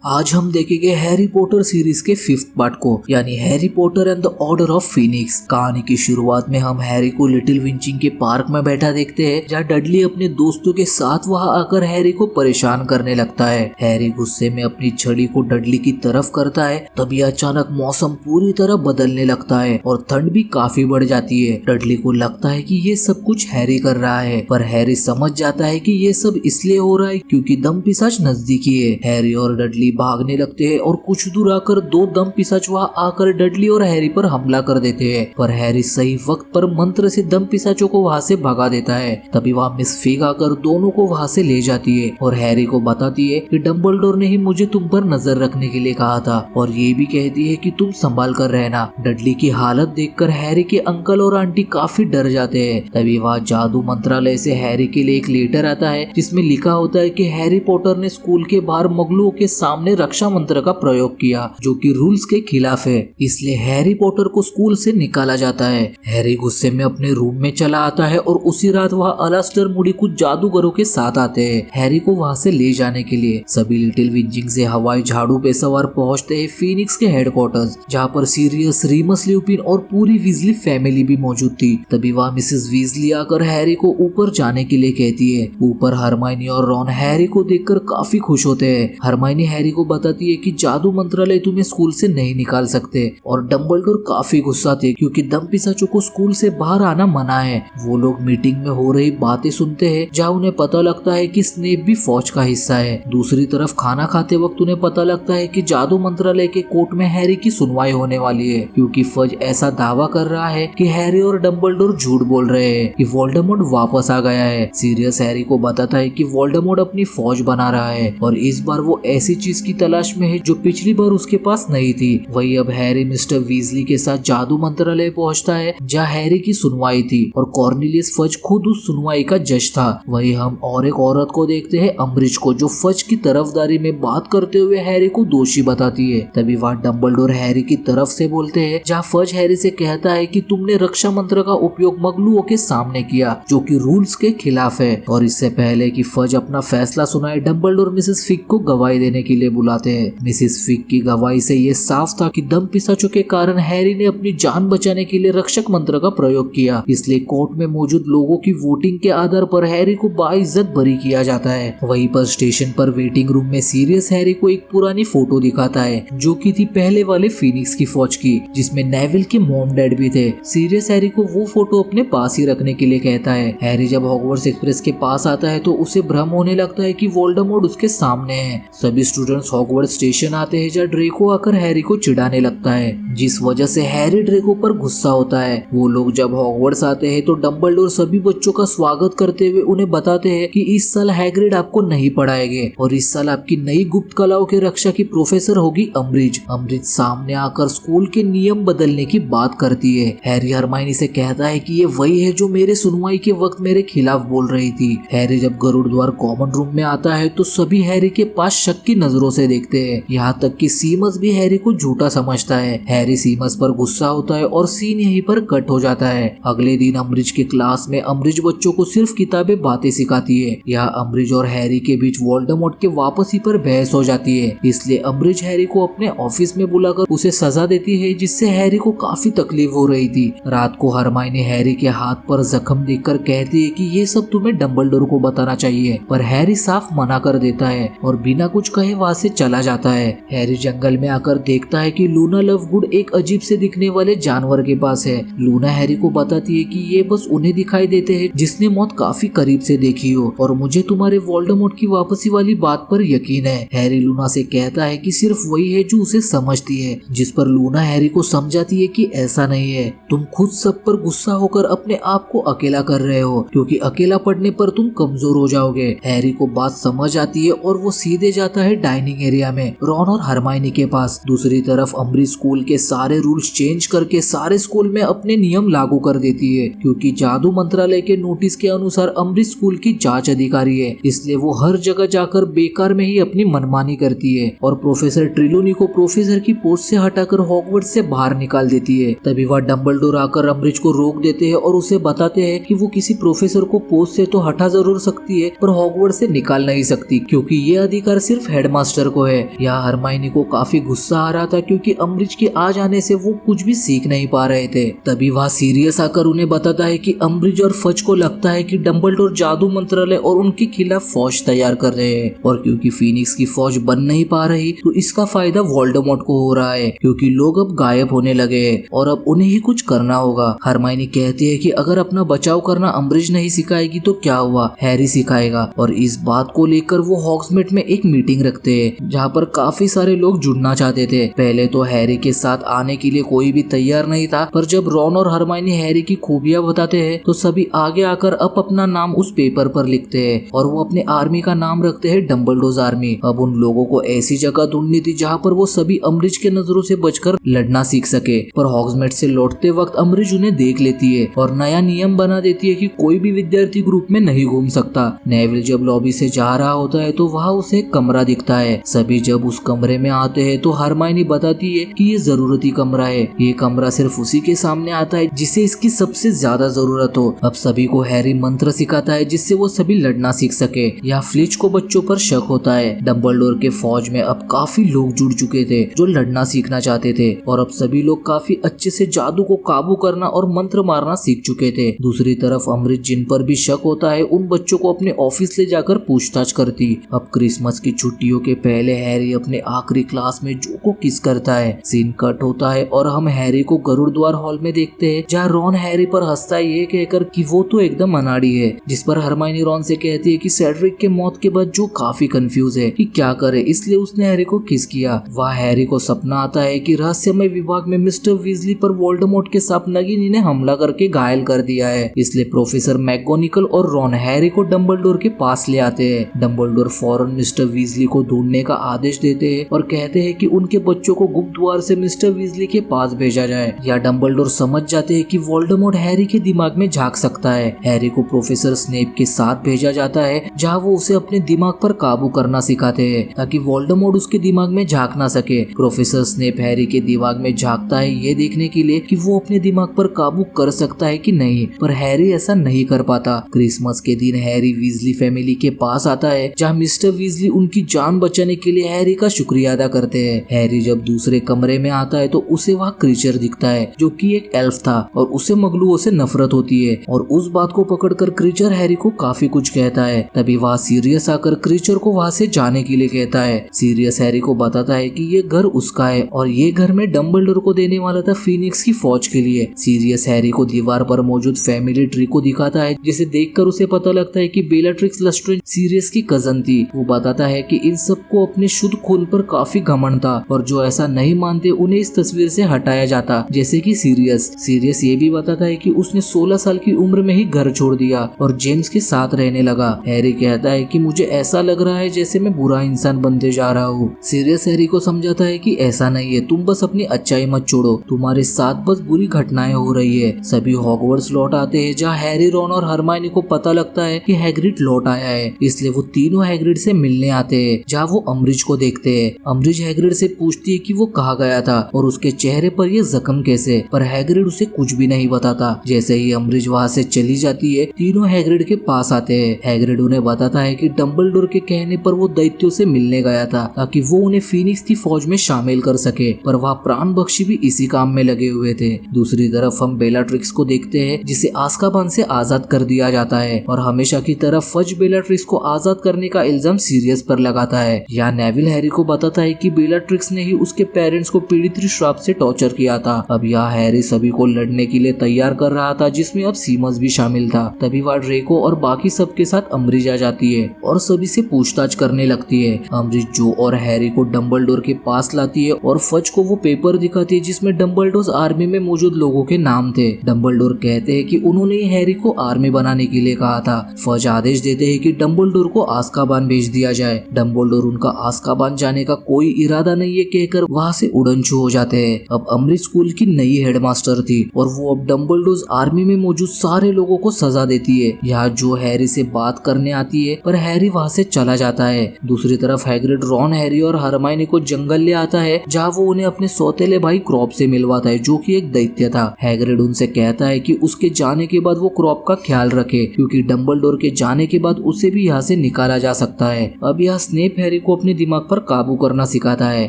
आज हम देखेंगे हैरी पॉटर सीरीज के 5th पार्ट को, यानी Harry Potter and the order of Phoenix. कहानी की शुरुआत में हम हैरी को लिटिल विंचिंग के पार्क में बैठा देखते हैं, जहाँ डडली अपने दोस्तों के साथ वहां आकर हैरी को परेशान करने लगता है। हैरी गुस्से में अपनी छड़ी को डडली की तरफ करता है, तभी अचानक मौसम पूरी तरह बदलने लगता है और ठंड भी काफी बढ़ जाती है। डडली को लगता है कि ये सब कुछ हैरी कर रहा है, पर हैरी समझ जाता है कि ये सब इसलिए हो रहा है क्योंकि दम पिशाच नजदीकी है। हैरी और डडली भागने लगते हैं और कुछ दूर आकर दो दम पिशाच वहां आकर डडली और हैरी पर हमला कर देते हैं, पर हैरी सही वक्त पर मंत्र से दम पिशाचों को वहां से भगा देता है। तभी वहां मिस फिग आकर दोनों को वहां से ले जाती है और हैरी को बताती है कि डंबलडोर ने ही मुझे तुम पर नजर रखने के लिए कहा था, और ये भी कहती है कि तुम संभाल कर रहना। डडली की हालत देखकर हैरी के अंकल और आंटी काफी डर जाते हैं। तभी वहां जादू मंत्रालय से हैरी के लिए एक लेटर आता है, जिसमें लिखा होता है कि हैरी पॉटर ने स्कूल के बाहर मुगलों के सामने रक्षा मंत्र का प्रयोग किया, जो कि रूल्स के खिलाफ है, इसलिए हैरी पॉटर को स्कूल से निकाला जाता है। हैरी गुस्से में अपने रूम में चला आता है और उसी रात वहाँ अलास्टर मूडी कुछ जादूगरों के साथ आते हैं हैरी को वहाँ से ले जाने के लिए। सभी लिटिल विंचिंग से हवाई झाड़ू पे सवार पहुँचते हैं फीनिक्स के हेडक्वार्टर्स, जहाँ पर सीरियस, रीमस ल्यूपिन और पूरी वीजली फैमिली भी मौजूद थी। तभी वहाँ मिसेस वीजली आकर हैरी को ऊपर जाने के लिए कहती है। ऊपर हरमाइनी और रॉन हैरी को देखकर काफी खुश होते हैं। हरमाइनी हैरी को बताती है कि जादू मंत्रालय तुम्हें स्कूल से नहीं निकाल सकते, और डंबलडोर काफी गुस्सा थे क्योंकि दम पिशाचों को स्कूल से बाहर आना मना है। वो लोग मीटिंग में हो रही बातें सुनते हैं, जहाँ उन्हें पता लगता है कि स्नेप भी फौज का हिस्सा है। दूसरी तरफ खाना खाते वक्त उन्हें पता लगता है कि जादू मंत्रालय के कोर्ट में हैरी की सुनवाई होने वाली है, क्योंकि फज ऐसा दावा कर रहा है कि हैरी और डंबलडोर झूठ बोल रहे हैं कि वोल्डेमॉर्ट वापस आ गया है। सीरियस हैरी को बताता है कि वोल्डेमॉर्ट अपनी फौज बना रहा है और इस बार वो ऐसी चीज की तलाश में है जो पिछली बार उसके पास नहीं थी। वही अब हैरी मिस्टर वीजली के साथ जादू मंत्रालय पहुंचता है, जहां हैरी की सुनवाई थी और कॉर्नेलियस फज खुद उस सुनवाई का जज था। वही हम और एक औरत को देखते हैं, अम्बरिज को, जो फज की तरफदारी में बात करते हुए हैरी को दोषी बताती है। तभी वहाँ डंबलडोर हैरी की तरफ से बोलते हैं, जहाँ फज हैरी से कहता है कि तुमने रक्षा मंत्र का उपयोग मगलुओं के सामने किया, जो कि रूल्स के खिलाफ है। और इससे पहले कि फज अपना फैसला सुनाए, डंबलडोर मिसेस फिग को गवाही देने के लिए बुलाते हैं। मिसेस फिग की गवाही से ये साफ था कि दम पिशाचों के कारण हैरी ने अपनी जान बचाने के लिए रक्षक मंत्र का प्रयोग किया, इसलिए कोर्ट में मौजूद लोगों की वोटिंग के आधार पर हैरी को बाइज्जत बरी किया जाता है। वहीं पर स्टेशन पर वेटिंग रूम में सीरियस हैरी को एक पुरानी फोटो दिखाता है, जो की थी पहले वाले फीनिक्स की फौज की, जिसमें नेविल के मॉम डैड भी थे। सीरियस हैरी को वो फोटो अपने पास ही रखने के लिए कहता है। हैरी जब हॉगवर्ट्स एक्सप्रेस के पास आता है तो उसे भ्रम होने लगता है कि वोल्डेमॉर्ट उसके सामने है। सभी स्टूडेंट्स हॉगवर्ट्स स्टेशन आते हैं, जहाँ ड्रेको आकर हैरी को चिढ़ाने लगता है, जिस वजह से हैरी ड्रेको पर गुस्सा होता है। वो लोग जब हॉगवर्ट्स आते हैं तो डंबलडोर सभी बच्चों का स्वागत करते हुए उन्हें बताते हैं कि इस साल हैग्रिड आपको नहीं पढ़ाएंगे और इस साल आपकी नई गुप्त कलाओं के रक्षा की प्रोफेसर होगी अम्बरिज। अम्बरिज सामने आकर स्कूल के नियम बदलने की बात करती है। हैरी हरमाइनी से कहता है कि ये वही है जो मेरे सुनवाई के वक्त मेरे खिलाफ बोल रही थी। हैरी जब गरुड़ द्वार कॉमन रूम में आता है तो सभी हैरी के पास शक की नजरों से देखते हैं, यहाँ तक कि सीमस भी हैरी को झूठा समझता है। हैरी सीमस पर गुस्सा होता है और सीन यहीं पर कट हो जाता है। अगले दिन अम्बरिज के क्लास में अम्बरिज बच्चों को सिर्फ किताबें बातें सिखाती है। यहाँ अम्बरिज और हैरी के बीच वोल्डेमॉर्ट के वापसी पर बहस हो जाती है, इसलिए अम्बरिज हैरी को अपने ऑफिस में बुलाकर उसे सजा देती है, जिससे हैरी को काफी तकलीफ हो रही थी। रात को हरमाइनी हैरी के हाथ पर जख्म देखकर कहती है कि ये सब तुम्हें डंबलडोर को बताना चाहिए, पर हैरी साफ मना कर देता है और बिना कुछ कहे वहाँ से चला जाता है। हैरी जंगल में आकर देखता है कि लूना लवगुड एक अजीब से दिखने वाले जानवर के पास है। लूना हैरी को बताती है कि ये बस उन्हें दिखाई देते हैं जिसने मौत काफी करीब से देखी हो, और मुझे तुम्हारे वोल्डेमॉर्ट की वापसी वाली बात पर यकीन है। हैरी लूना से कहता है कि सिर्फ वही है जो उसे समझती है, जिस पर लूना हैरी को समझाती है कि ऐसा नहीं है, तुम खुद सब पर गुस्सा होकर अपने आप को अकेला कर रहे हो, क्योंकि अकेला पड़ने पर तुम कमजोर हो जाओगे। हैरी को बात समझ आती है और वो सीधे जाता है डाइनिंग एरिया में रॉन और हरमाइनी के पास। दूसरी तरफ अम्बरिज स्कूल के सारे रूल्स चेंज करके सारे स्कूल में अपने नियम लागू कर देती है, क्योंकि जादू मंत्रालय के नोटिस के अनुसार अम्बरिज स्कूल की जांच अधिकारी है, इसलिए वो हर जगह जाकर बेकार में ही अपनी मनमानी करती है और प्रोफेसर ट्रिलोनी को प्रोफेसर की पोस्ट से हटाकर हॉगवर्ट्स से बाहर निकाल देती है। तभी वह डंबलडोर आकर अम्बरिज को रोक देते हैं और उसे बताते हैं कि वो किसी प्रोफेसर को पोस्ट से तो हटा जरूर सकती है, पर हॉगवर्ट्स से निकाल नहीं सकती, क्योंकि ये अधिकार सिर्फ हेडमास्टर हेडमास्टर को है। यहाँ हरमाइनी को काफी गुस्सा आ रहा था क्योंकि अम्बरिज के आ जाने से वो कुछ भी सीख नहीं पा रहे थे। तभी वह सीरियस आकर उन्हें बताता है कि अम्बरिज और फज को लगता है कि डंबलडोर जादू मंत्रालय और उनके खिलाफ फौज तैयार कर रहे हैं, और क्योंकि फीनिक्स की फौज बन नहीं पा रही तो इसका फायदा वोल्डेमॉर्ट को हो रहा है, क्योंकि लोग अब गायब होने लगे हैं और अब उन्हें ही कुछ करना होगा। हरमाइनी कहती है कि अगर अपना बचाव करना अम्बरिज नहीं सिखाएगी तो क्या हुआ, हैरी सिखाएगा। और इस बात को लेकर वो हॉग्समीड में एक मीटिंग रखते हैं जहाँ पर काफी सारे लोग जुड़ना चाहते थे। पहले तो हैरी के साथ आने के लिए कोई भी तैयार नहीं था, पर जब रॉन और हरमाइनी हैरी की खूबियां बताते हैं तो सभी आगे आकर अब अपना नाम उस पेपर पर लिखते हैं और वो अपने आर्मी का नाम रखते हैं डंबलडोर आर्मी। अब उन लोगों को ऐसी जगह ढूंढनी थी जहाँ पर वो सभी अम्बरिज के नजरों से बचकर लड़ना सीख सके। पर हॉग्समीड से लौटते वक्त अम्बरिज उन्हें देख लेती है और नया नियम बना देती है कि कोई भी विद्यार्थी ग्रुप में नहीं घूम सकता। नेविल जब लॉबी से जा रहा होता है तो वहाँ उसे एक कमरा दिखता है। सभी जब उस कमरे में आते हैं तो हरमाइनी बताती है कि ये जरूरती कमरा है, ये कमरा सिर्फ उसी के सामने आता है जिसे इसकी सबसे ज्यादा जरूरत हो। अब सभी को हैरी मंत्र सिखाता है जिससे वो सभी लड़ना सीख सके। या फ्लिच को बच्चों पर शक होता है। डंबलडोर के फौज में अब काफी लोग जुड़ चुके थे जो लड़ना सीखना चाहते थे, और अब सभी लोग काफी अच्छे से जादू को काबू करना और मंत्र मारना सीख चुके थे। दूसरी तरफ अम्बरिज जिन पर भी शक होता है उन बच्चों को अपने ऑफिस ले जाकर पूछताछ करती। अब क्रिसमस की छुट्टियों के पहले हैरी अपने आखिरी क्लास में जो को किस करता है। सीन कट होता है और हम हैरी को गरुड़द्वार हॉल में देखते हैं जहाँ रॉन हैरी पर हंसता है ये कहकर कि वो तो एकदम अनाड़ी है, जिस पर हरमाइनी रॉन से कहती है कि सेड्रिक के मौत के बाद जो काफी कंफ्यूज है कि क्या करे, इसलिए उसने हैरी को किस किया। वह हैरी को सपना आता है कि रहस्यमय विभाग में मिस्टर वीजली पर वोल्डेमॉर्ट के सांप नगिनी ने हमला करके घायल कर दिया है, इसलिए प्रोफेसर मैगोनिकल और रॉन हैरी को डंबलडोर के पास ले आते हैं। डंबलडोर फौरन मिस्टर वीजली को ढूंढने का आदेश देते हैं और कहते हैं कि उनके बच्चों को गुप्त द्वार से मिस्टर वीजली के पास भेजा जाए। या डंबलडोर समझ जाते हैं कि वोल्डेमॉर्ट हैरी के दिमाग में झांक सकता है। हैरी को प्रोफेसर स्नेप के साथ भेजा जाता है जहाँ वो उसे अपने दिमाग पर काबू करना सिखाते हैं ताकि वोल्डेमॉर्ट उसके दिमाग में झांक ना सके। प्रोफेसर स्नेप हैरी के दिमाग में झांकता है ये देखने के लिए कि वो अपने दिमाग पर काबू कर सकता है कि नहीं, पर हैरी ऐसा नहीं कर पाता। क्रिसमस के दिन हैरी वीजली फैमिली के पास आता है जहाँ मिस्टर वीजली उनकी जान बचाने के लिए हैरी का शुक्रिया अदा करते हैं। हैरी जब दूसरे कमरे में आता है तो उसे वहाँ क्रीचर दिखता है जो कि एक एल्फ था और उसे मगलुओं से नफरत होती है, और उस बात को पकड़कर क्रीचर हैरी को काफी कुछ कहता है। तभी वहाँ सीरियस आकर क्रीचर को वहाँ से जाने के लिए कहता है। सीरियस हैरी को बताता है कि ये घर उसका है और ये घर में डंबलडोर को देने वाला था फीनिक्स की फौज के लिए। सीरियस हैरी को दीवार पर मौजूद फैमिली ट्री को दिखाता है जिसे देखकर उसे पता लगता है कि बेलाट्रिक्स लेस्ट्रेंज सीरियस की कजन थी। वो बताता है कि इन सबको अपने शुद्ध खून पर काफी घमंड था और जो ऐसा नहीं मानते उन्हें इस तस्वीर से हटाया जाता, जैसे कि सीरियस ये भी बताता है कि उसने 16 साल की उम्र में ही घर छोड़ दिया और जेम्स के साथ रहने लगा। हैरी कहता है कि मुझे ऐसा लग रहा है जैसे मैं बुरा इंसान बनते जा रहा हूँ। सीरियस हैरी को समझाता है कि ऐसा नहीं है, तुम बस अपनी अच्छाई मत छोड़ो, तुम्हारे साथ बस बुरी घटनाएं हो रही है। सभी हॉगवर्ट्स लौट आते हैं जहाँ हैरी, रॉन और हरमाइनी को पता लगता है कि हैग्रिड लौट आया है, इसलिए वो तीनों हैग्रिड से मिलने आते हैं जहाँ वो अम्बरिज को देखते हैं। अम्बरिज हैग्रिड से पूछती है कि वो कहाँ गया था और उसके चेहरे पर ये जख्म कैसे, पर हैग्रिड उसे कुछ भी नहीं बताता। जैसे ही अम्बरिज वहाँ से चली जाती है तीनों हैग्रिड के पास आते हैं। हैग्रिड उन्हें बताता है कि डंबलडोर के कहने पर वो दैत्यों से मिलने गया था ताकि वो उन्हें फीनिक्स की फौज में शामिल कर सके, पर वह प्राण बख्शी भी इसी काम में लगे हुए थे। दूसरी तरफ हम बेलाट्रिक्स को देखते हैं जिसे आज़्काबान से आजाद कर दिया जाता है और हमेशा की तरह फज बेलाट्रिक्स को आजाद करने का इल्जाम सीरियस पर लगाता है। यहाँ नेविल हैरी को बताता है कि बेलाट्रिक्स ने ही उसके पेरेंट्स को पीड़ित श्राप से टॉर्चर किया था। अब यहाँ हैरी सभी को लड़ने के लिए तैयार कर रहा था जिसमें अब सीमस भी शामिल था। तभी वह ड्रेको और बाकी सबके साथ अम्बरिज आ जाती है और सभी से पूछताछ करने लगती है। अम्बरिज जो और हैरी को डंबलडोर के पास लाती है और फज को वो पेपर दिखाती है जिसमें डंबलडोर आर्मी में मौजूद लोगों के नाम थे। डंबलडोर कहते हैं कि उन्होंने हैरी को आर्मी बनाने के लिए कहा था। फज आदेश देते हैं कि डंबलडोर को आज़्काबान भेज दिया जाए। डंबलडोर उनका आज़्काबान जाने का कोई इरादा नहीं है कहकर वहाँ से उड़नछू हो जाते हैं। अब अम्बरिज स्कूल की नई हेडमास्टर थी और वो अब डंबलडोर आर्मी में मौजूद सारे लोगों को सजा देती है। यहाँ जो हैरी से बात करने आती है पर हैरी वहाँ से चला जाता है। दूसरी तरफ हैग्रिड, रॉन, हैरी और हरमाइनी को जंगल ले आता है जहाँ वो उन्हें अपने सौतेले भाई क्रॉप से मिलवाता है जो कि एक दैत्य था। हैग्रिड उनसे कहता है कि उसके जाने के बाद वो क्रॉप का ख्याल रखे क्योंकि डंबलडोर के जाने के बाद उसे भी यहाँ से निकाला जा सकता है। अब यहाँ स्नेप हैरी हैरी को अपने दिमाग पर काबू करना सिखाता है,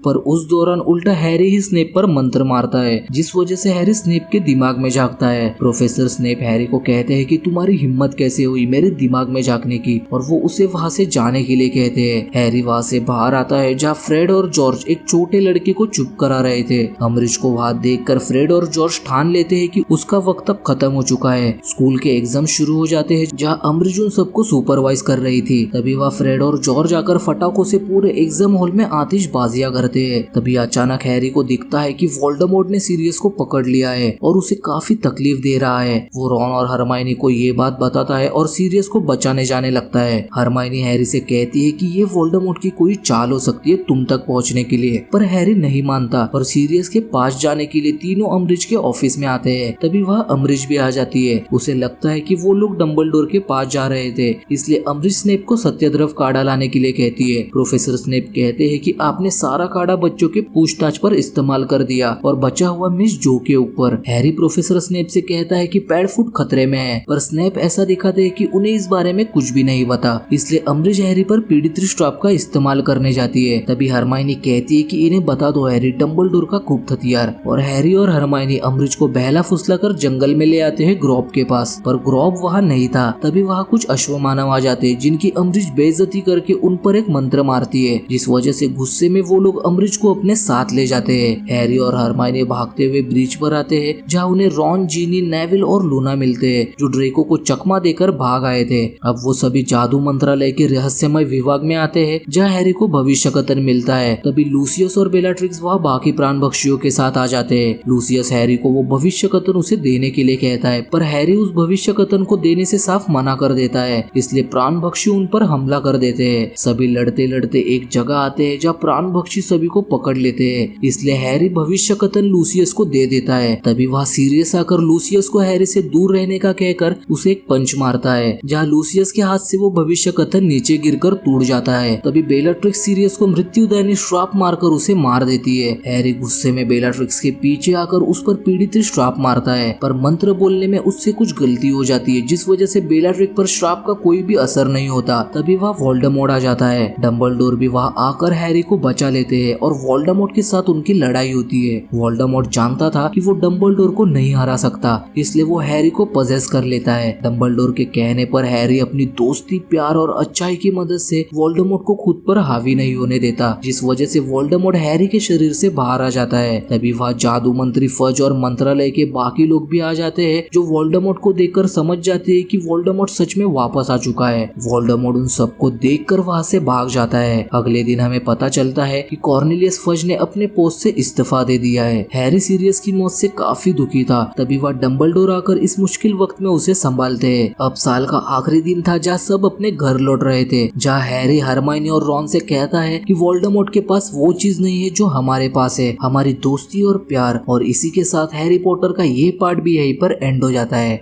पर उस दौरान उल्टा हैरी ही स्नेप पर मंत्र मारता है, जिस वजह से हैरी स्नेप के दिमाग में झांकता है। प्रोफेसर स्नेप हैरी को कहते हैं कि तुम्हारी हिम्मत कैसे हुई मेरे दिमाग में झांकने की, और वो उसे वहाँ से जाने के लिए कहते हैं। हैरी वहाँ से बाहर आता है जहाँ फ्रेड और जॉर्ज एक छोटे लड़के को चुप करा रहे थे। अम्बरिज को वहाँ देखकर फ्रेड और जॉर्ज ठान लेते हैं कि उसका वक्त अब खत्म हो चुका है। स्कूल के एग्जाम शुरू हो जाते हैं जहाँ अम्बरिज उन सबको सुपरवाइज कर रही थी। तभी वह फ्रेड और जॉर्ज आकर फटाकों से पूरे एग्जाम हॉल में आतिशबाजियां करते हैं। तभी अचानक हैरी को दिखता है कि वोल्डेमॉर्ट ने सीरियस को पकड़ लिया है और उसे काफी तकलीफ दे रहा है। वो रॉन और हरमाइनी को ये बात बताता है और सीरियस को बचाने जाने लगता है। हरमाइनी हैरी से कहती है कि ये वोल्डेमॉर्ट की कोई चाल हो सकती है तुम तक पहुंचने के लिए, पर हैरी नहीं मानता और सीरियस के पास जाने के लिए तीनों अम्बरिज के ऑफिस में आते हैं। तभी वह अम्बरिज भी आ जाती है। उसे लगता है कि वो लोग डंबलडोर के पास जा रहे थे, इसलिए अम्बरिज स्नेप को सत्यद्रव काढ़ा लाने के लिए कहती है। प्रोफेसर स्नेप कहते हैं कि आपने सारा काढ़ा बच्चों के पूछताछ पर इस्तेमाल कर दिया और बचा हुआ मिस जो के ऊपर। हैरी प्रोफेसर स्नेप से कहता है कि पैडफुट खतरे में है, पर स्नेप ऐसा दिखाते हैं कि उन्हें इस बारे में कुछ भी नहीं पता, इसलिए अम्बरिज हैरी पर पीड़ित स्ट्रॉप का इस्तेमाल करने जाती है। तभी हरमाइनी कहती है कि इन्हें बता दो हैरी डंबलडोर का गुप्त हथियार, और हैरी और हरमाइनी अम्बरिज को बहला फुसला कर जंगल में ले आते हैं ग्रॉब के पास, पर ग्रॉब वहाँ नहीं था। तभी वहाँ कुछ अश्वमानव आ जाते हैं जिनकी अम्बरिज बेइज्जती करके उन पर एक मंत्र मारती है, जिस वजह से गुस्से में वो लोग अम्बरिज को अपने साथ ले जाते हैं। हैरी और हरमाइनी भागते हुए ब्रिज पर आते हैं जहाँ उन्हें रॉन, जीनी, नेविल और लूना मिलते हैं जो ड्रेको को चकमा देकर भाग आए थे। अब वो सभी जादू मंत्रालय के रहस्यमय विभाग में आते हैं जहाँ हैरी को भविष्य कथन मिलता है। तभी लूसियस और बेलाट्रिक्स वहाँ बाकी प्राण भक्षियों के साथ आ जाते हैं। लूसियस हैरी को वो भविष्य कथन उसे देने के लिए कहता है, पर हैरी उस भविष्य कथन को देने से साफ मना कर देता है, इसलिए प्राण भक्षी उन पर हमला कर देते हैं। सभी लड़ते लड़ते एक जगह आते हैं जहाँ प्राण भक्षी सभी को पकड़ लेते हैं, इसलिए हैरी भविष्य कथन लूसियस को दे देता है। तभी वह सीरियस आकर लूसियस को हैरी से दूर रहने का कहकर उसे एक पंच मारता है, जहाँ लूसियस के हाथ से वो भविष्य कथन नीचे गिरकर टूट जाता है। तभी बेलाट्रिक्स सीरियस को मृत्युदायिनी श्राप मारकर उसे मार देती है। हैरी गुस्से में बेलाट्रिक्स के पीछे आकर उस पर पीड़ित श्राप मारता है, पर मंत्र बोलने में उससे कुछ गलती हो जाती है, जिस वजह से बेलाट्रिक्स पर श्राप का कोई भी असर नहीं होता। तभी वह वोल्डेमॉर्ट आ जाता है। डंबलडोर भी वहाँ आकर हैरी को बचा लेते हैं और वोल्डेमॉर्ट के साथ उनकी लड़ाई होती है। वोल्डेमॉर्ट जानता था कि वो डंबलडोर को नहीं हरा सकता, इसलिए वो हैरी को पजेस कर लेता है। डंबलडोर के कहने पर हैरी अपनी दोस्ती, प्यार और अच्छाई की मदद से वोल्डेमॉर्ट को खुद पर हावी नहीं होने देता, जिस वजह से वोल्डेमॉर्ट हैरी के शरीर से बाहर आ जाता है। तभी वहाँ जादू मंत्री फज और मंत्रालय के बाकी लोग भी आ जाते हैं, जो वोल्डेमॉर्ट को देखकर समझ जाते हैं कि वोल्डेमॉर्ट सच में वापस आ चुका है। वोल्डेमॉर्ट उन सबको देखकर वहाँ से भाग जाता है। अगले दिन हमें पता चलता है कि कॉर्नेलियस फज ने अपने पोस्ट से इस्तीफा दे दिया है। हैरी सीरियस की मौत से काफी दुखी था। तभी वह डंबलडोर आकर इस मुश्किल वक्त में उसे संभालते हैं। अब साल का आखिरी दिन था जहाँ सब अपने घर लौट रहे थे, जहाँ हैरी हरमाइनी और रॉन से कहता है कि वोल्डेमॉर्ट के पास वो चीज नहीं है जो हमारे पास है, हमारी दोस्ती और प्यार। और इसी के साथ हैरी पॉटर का ये पार्ट भी यहीं पर एंड हो जाता है।